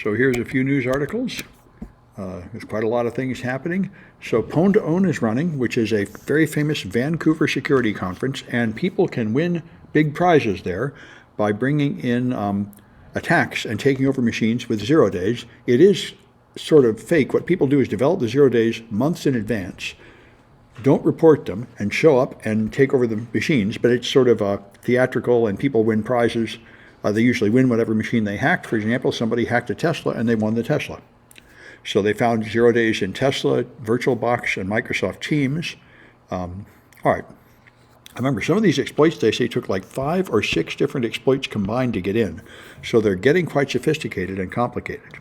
So here's a few news articles. There's quite a lot of things happening. So Pwn to Own is running, which is a very famous Vancouver security conference, and people can win big prizes there by bringing in attacks and taking over machines with 0 days. It is sort of fake. What people do is develop the 0 days months in advance, don't report them, and show up and take over the machines, but it's sort of theatrical, and people win prizes. They usually win whatever machine they hacked. For example, somebody hacked a Tesla and they won the Tesla. So they found 0 days in Tesla, VirtualBox, and Microsoft Teams. All right. I remember some of these exploits, they say, took like 5 or 6 different exploits combined to get in. So they're getting quite sophisticated and complicated.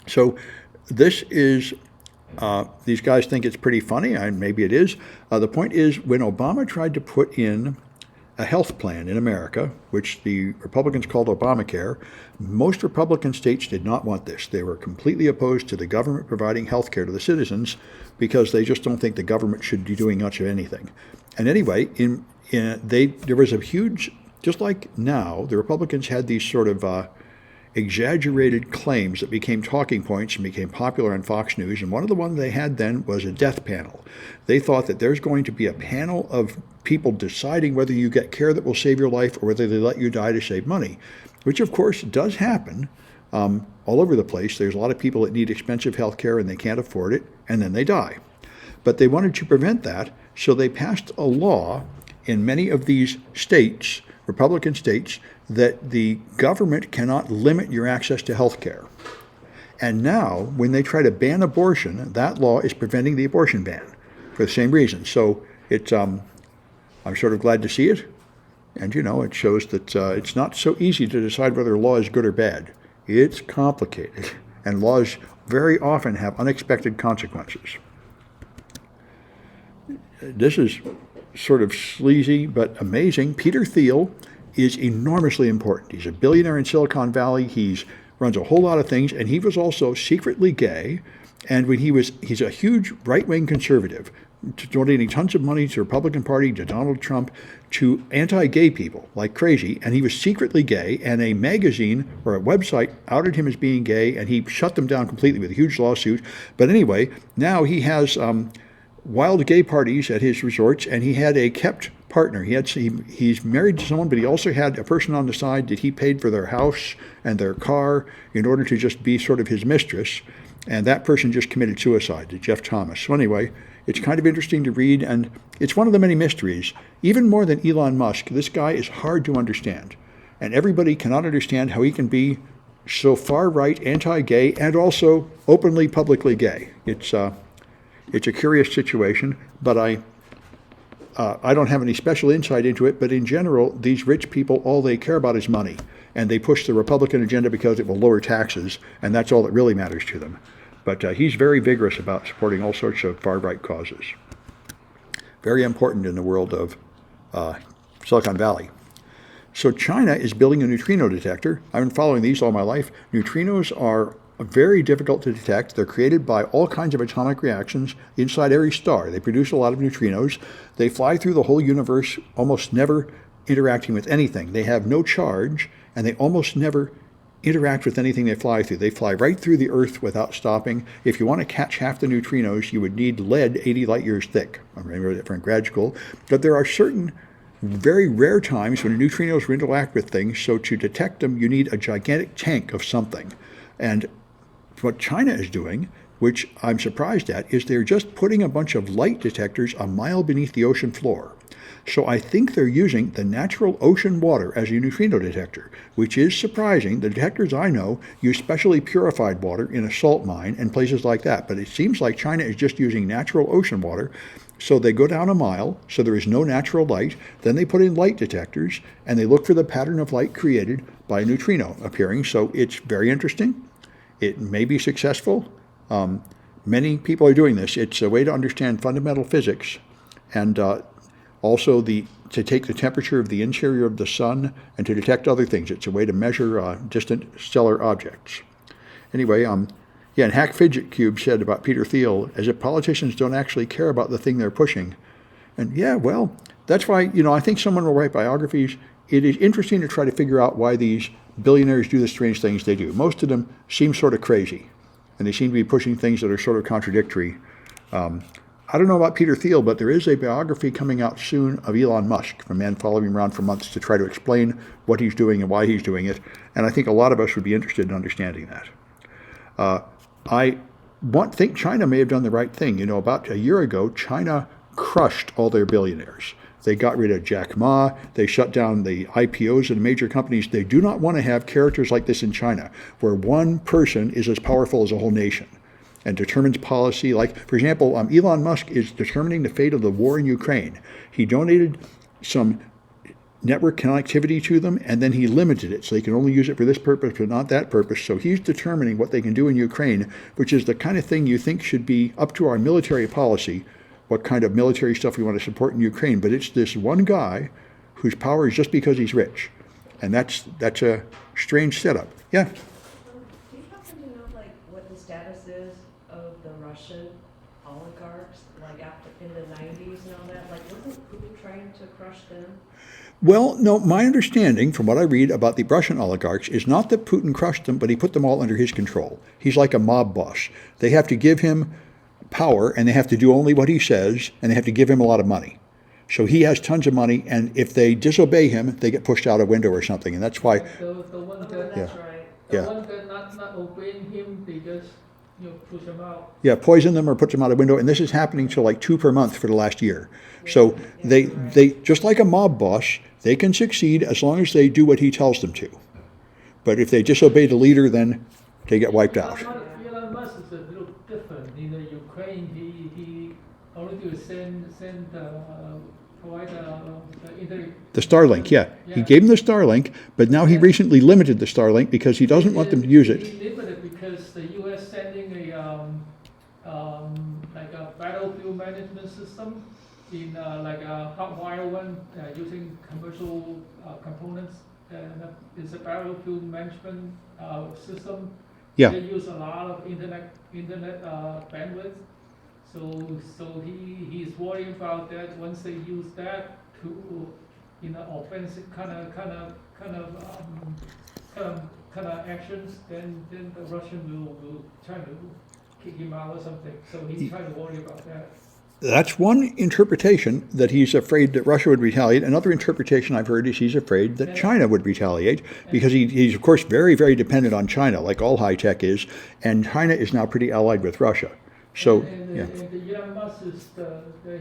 So this is, these guys think it's pretty funny, and maybe it is. The point is, when Obama tried to put in a health plan in America, which the Republicans called Obamacare, most Republican states did not want this. They were completely opposed to the government providing health care to the citizens because they just don't think the government should be doing much of anything. And anyway, there was a huge, just like now, the Republicans had these sort of exaggerated claims that became talking points and became popular on Fox News. And one of the ones they had then was a death panel. They thought that there's going to be a panel of people deciding whether you get care that will save your life or whether they let you die to save money, which of course does happen all over the place. There's a lot of people that need expensive health care and they can't afford it, and then they die. But they wanted to prevent that, so they passed a law in many of these states, Republican states, that the government cannot limit your access to health care. And now, when they try to ban abortion, that law is preventing the abortion ban for the same reason. So it's, I'm sort of glad to see it. And, you know, it shows that it's not so easy to decide whether a law is good or bad. It's complicated. And laws very often have unexpected consequences. This is sort of sleazy but amazing. Peter Thiel is enormously important. He's a billionaire in Silicon Valley. He runs a whole lot of things, and he was also secretly gay. And when he's a huge right-wing conservative, donating tons of money to the Republican Party, to Donald Trump, to anti-gay people like crazy. And he was secretly gay, and a magazine or a website outed him as being gay, and he shut them down completely with a huge lawsuit. But anyway, now he has wild gay parties at his resorts, and he had a kept partner. He's married to someone, but he also had a person on the side that he paid for their house and their car in order to just be sort of his mistress. And that person just committed suicide, to Jeff Thomas. So anyway, it's kind of interesting to read, and it's one of the many mysteries. Even more than Elon Musk, this guy is hard to understand. And everybody cannot understand how he can be so far-right, anti-gay, and also openly, publicly gay. It's a curious situation, but I don't have any special insight into it, but in general, these rich people, all they care about is money. And they push the Republican agenda because it will lower taxes, and that's all that really matters to them. But he's very vigorous about supporting all sorts of far-right causes. Very important in the world of Silicon Valley. So China is building a neutrino detector. I've been following these all my life. Neutrinos are very difficult to detect. They're created by all kinds of atomic reactions inside every star. They produce a lot of neutrinos. They fly through the whole universe, almost never interacting with anything. They have no charge, and they almost never interact with anything they fly through. They fly right through the Earth without stopping. If you want to catch half the neutrinos, you would need lead 80 light years thick. I remember that from grad school. But there are certain very rare times when neutrinos interact with things, so to detect them, you need a gigantic tank of something. And what China is doing, which I'm surprised at, is they're just putting a bunch of light detectors a mile beneath the ocean floor. So I think they're using the natural ocean water as a neutrino detector, which is surprising. The detectors I know use specially purified water in a salt mine and places like that. But it seems like China is just using natural ocean water. So they go down a mile, so there is no natural light. Then they put in light detectors, and they look for the pattern of light created by a neutrino appearing. So it's very interesting. It may be successful. Many people are doing this. It's a way to understand fundamental physics, and also to take the temperature of the interior of the sun and to detect other things. It's a way to measure distant stellar objects. Anyway, and Hack Fidget Cube said about Peter Thiel, as if politicians don't actually care about the thing they're pushing. And yeah, well, that's why, I think someone will write biographies. It is interesting to try to figure out why these billionaires do the strange things they do. Most of them seem sort of crazy, and they seem to be pushing things that are sort of contradictory. I don't know about Peter Thiel, but there is a biography coming out soon of Elon Musk, a man following him around for months to try to explain what he's doing and why he's doing it. And I think a lot of us would be interested in understanding that. I think China may have done the right thing. You know, about a year ago, China crushed all their billionaires. They got rid of Jack Ma. They shut down the IPOs of major companies. They do not want to have characters like this in China, where one person is as powerful as a whole nation and determines policy. Like, for example, Elon Musk is determining the fate of the war in Ukraine. He donated some network connectivity to them, and then he limited it so they can only use it for this purpose but not that purpose. So he's determining what they can do in Ukraine, which is the kind of thing you think should be up to our military policy, what kind of military stuff we want to support in Ukraine. But it's this one guy whose power is just because he's rich. And that's a strange setup. Yeah? Do you happen to know, like, what the status is of the Russian oligarchs, like, after in the 90s and all that? Like, wasn't Putin trying to crush them? Well, no, my understanding from what I read about the Russian oligarchs is not that Putin crushed them, but he put them all under his control. He's like a mob boss. They have to give him power, and they have to do only what he says, and they have to give him a lot of money. So he has tons of money, and if they disobey him, they get pushed out a window or something, and that's why. The one that, That's right. the one that not obeying him, they just push him out. Yeah, poison them or put them out a window, and this is happening to like 2 per month for the last year. So they just like a mob boss, they can succeed as long as they do what he tells them to. But if they disobey the leader, then they get wiped out. Elon Musk is a little different. In the Ukraine, he only do provide the internet. The Starlink, yeah. He gave them the Starlink, but now he recently limited the Starlink because he doesn't want them to use it. He limited because the U.S. sending like a battlefield management system in like a hotwire one using commercial components, and it's a battlefield management system. Yeah. They use a lot of internet bandwidth. So he's worried about that. Once they use that to offensive kind of actions, then the Russian will try to kick him out or something. So he's trying to worry about that. That's one interpretation, that he's afraid that Russia would retaliate. Another interpretation I've heard is he's afraid that China would retaliate, because he's, of course, very, very dependent on China, like all high tech is, and China is now pretty allied with Russia. So, yeah. And the Elon Musk is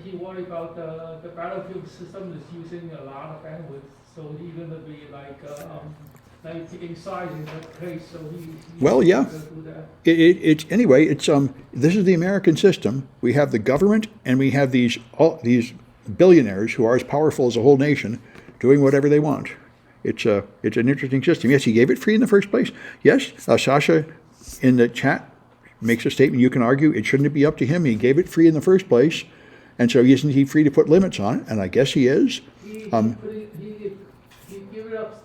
he worried about the battlefield system is using a lot of bandwidth, so he's going to be like taking sides in that case. So he Well, yeah. going to do that. Anyway, this is the American system. We have the government, and we have these billionaires who are as powerful as a whole nation, doing whatever they want. It's an interesting system. Yes, he gave it free in the first place. Yes, Sasha in the chat makes a statement. You can argue it shouldn't be up to him. He gave it free in the first place, and so isn't he free to put limits on it? And I guess he is. He gave it up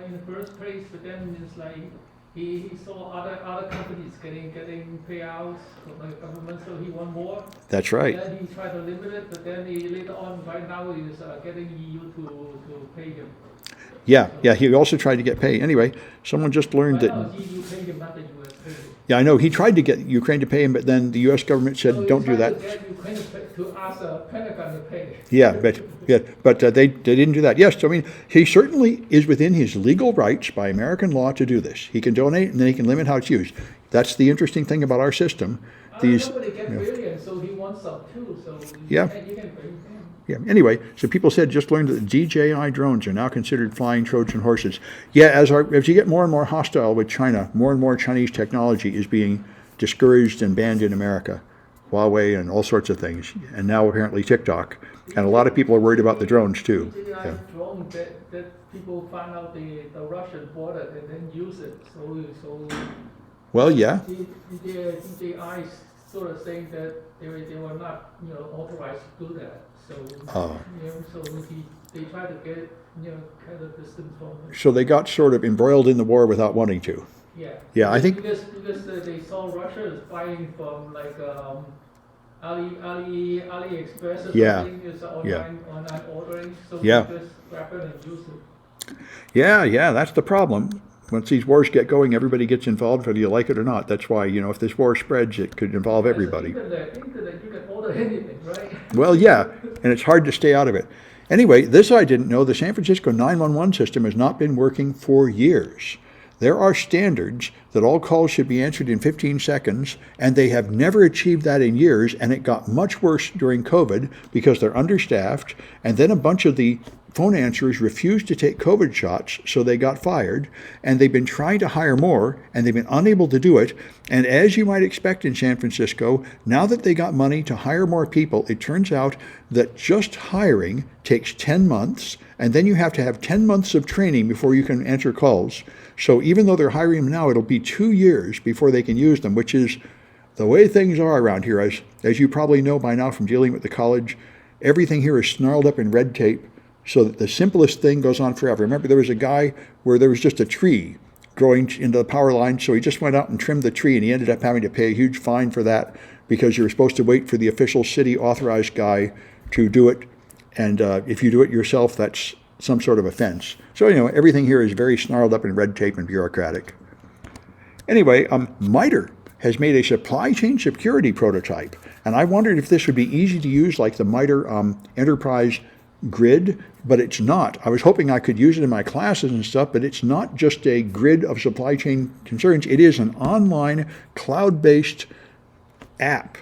in the first place, but then it's like he saw other companies getting payouts from the government, so he want more. That's right. And then he tried to limit it, but then later on, right now, he's getting EU to pay him. Yeah. He also tried to get pay. Anyway, someone just learned that. No, EU paid him, not the US paid him. Yeah, I know. He tried to get Ukraine to pay him, but then the U.S. government said, So he "Don't do tried that." to get Ukraine to ask the Pentagon to pay. But they didn't do that. Yes, I mean, he certainly is within his legal rights by American law to do this. He can donate, and then he can limit how it's used. That's the interesting thing about our system. Nobody get billions, so he wants some too. So Yeah. you can pay him. Yeah. Anyway, so people said just learned that DJI drones are now considered flying Trojan horses. Yeah, as you get more and more hostile with China, more and more Chinese technology is being discouraged and banned in America. Huawei and all sorts of things, and now apparently TikTok. And a lot of people are worried about the drones too. DJI drone that people find out the Russian bought it and then use it. So Well, yeah. DJI sort of saying that they were not authorized to do that. So they try to get kind of distance from it. So they got sort of embroiled in the war without wanting to. Yeah. Yeah, I think. Because they saw Russia is buying from like AliExpress or something, is online ordering, so Yeah. they just grab it and use it. Yeah, that's the problem. once these wars get going, everybody gets involved, whether you like it or not. That's why, if this war spreads, it could involve everybody. Internet, you can order anything, right? Well, yeah, and it's hard to stay out of it. Anyway, this I didn't know. The San Francisco 911 system has not been working for years. There are standards that all calls should be answered in 15 seconds, and they have never achieved that in years, and it got much worse during COVID because they're understaffed, and then a bunch of the phone answerers refused to take COVID shots, so they got fired, and they've been trying to hire more, and they've been unable to do it. And as you might expect in San Francisco, now that they got money to hire more people, it turns out that just hiring takes 10 months, and then you have to have 10 months of training before you can answer calls. So even though they're hiring them now, it'll be 2 years before they can use them, which is the way things are around here. As you probably know by now from dealing with the college, everything here is snarled up in red tape, so that the simplest thing goes on forever. Remember, there was a guy where there was just a tree growing into the power line, so he just went out and trimmed the tree, and he ended up having to pay a huge fine for that because you were supposed to wait for the official city authorized guy to do it, and if you do it yourself, that's some sort of offense. So, everything here is very snarled up in red tape and bureaucratic. Anyway, MITRE has made a supply chain security prototype, and I wondered if this would be easy to use like the MITRE Enterprise Grid, but it's not. I was hoping I could use it in my classes and stuff, but it's not just a grid of supply chain concerns. It is an online cloud-based app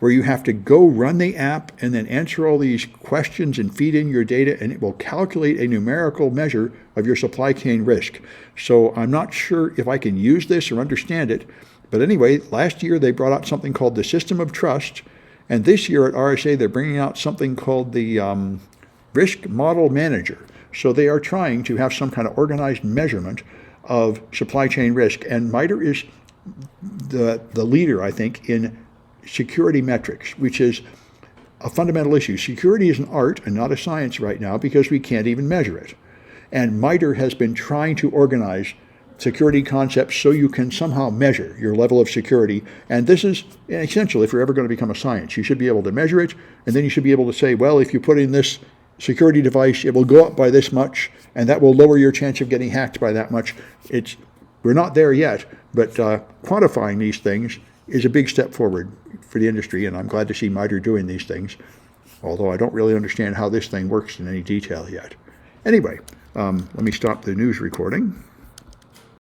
where you have to go run the app and then answer all these questions and feed in your data, and it will calculate a numerical measure of your supply chain risk. So I'm not sure if I can use this or understand it, but anyway, last year they brought out something called the System of Trust, and this year at RSA they're bringing out something called the Risk Model Manager. So they are trying to have some kind of organized measurement of supply chain risk, and MITRE is the leader, I think, in security metrics, which is a fundamental issue. Security is an art and not a science right now because we can't even measure it. And MITRE has been trying to organize security concepts so you can somehow measure your level of security. And this is essential if you're ever going to become a science. You should be able to measure it, and then you should be able to say, well, if you put in this security device, it will go up by this much, and that will lower your chance of getting hacked by that much. We're not there yet, but quantifying these things is a big step forward for the industry, and I'm glad to see MITRE doing these things, although I don't really understand how this thing works in any detail yet. Anyway, let me stop the news recording.